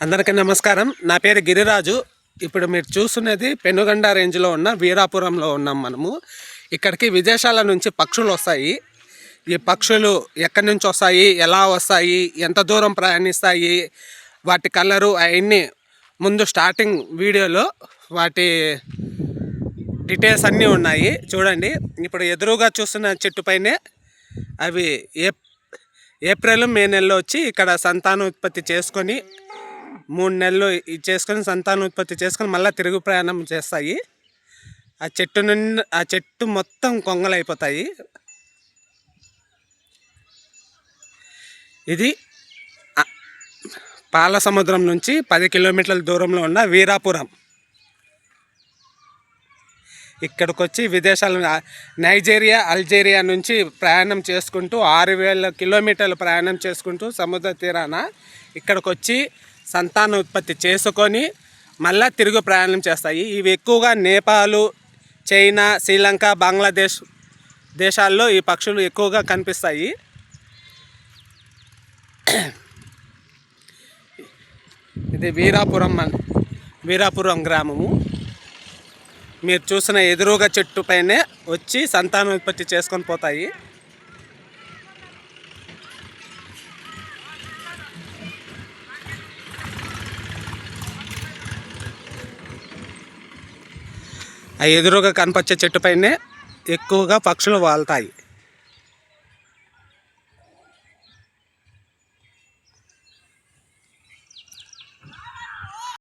అందరికీ నమస్కారం. నా పేరు గిరిరాజు. ఇప్పుడు మీరు చూస్తున్నది పెనుగొండ రేంజ్లో ఉన్న వీరాపురంలో ఉన్నాం మనము. ఇక్కడికి విదేశాల నుంచి పక్షులు వస్తాయి. ఈ పక్షులు ఎక్కడి నుంచి వస్తాయి, ఎలా వస్తాయి, ఎంత దూరం ప్రయాణిస్తాయి, వాటి కలరు అవన్నీ ముందు స్టార్టింగ్ వీడియోలో వాటి డీటెయిల్స్ అన్నీ ఉన్నాయి చూడండి. ఇప్పుడు ఎదురుగా చూస్తున్న చెట్టుపైనే అవి ఏప్రిల్ మే నెలలో వచ్చి ఇక్కడ సంతానోత్పత్తి చేసుకొని 3 నెలలు చేసుకొని సంతానోత్పత్తి చేసుకొని మళ్ళీ తిరుగు ప్రయాణం చేస్తాయి. ఆ చెట్టు మొత్తం కొంగలైపోతాయి. ఇది పాల సముద్రం నుంచి 10 కిలోమీటర్ల దూరంలో ఉన్న వీరాపురం. ఇక్కడికి వచ్చి విదేశాల నైజీరియా, అల్జీరియా నుంచి ప్రయాణం చేసుకుంటూ 6000 కిలోమీటర్లు ప్రయాణం చేసుకుంటూ సముద్ర తీరాన ఇక్కడికి వచ్చి సంతానోత్పత్తి చేసుకొని మళ్ళీ తిరుగు ప్రయాణం చేస్తాయి. ఇవి ఎక్కువగా నేపాలు, చైనా, శ్రీలంక, బంగ్లాదేశ్ దేశాల్లో ఈ పక్షులు ఎక్కువగా కనిపిస్తాయి. ఇది వీరాపురం గ్రామము. మీరు చూసిన ఎదురుగా చెట్టు పైనే వచ్చి సంతానోత్పత్తి చేసుకొని పోతాయి. ఆ ఎదురుగా కనిపించే చెట్టు పైనే ఎక్కువగా పక్షులు వాళ్తాయి.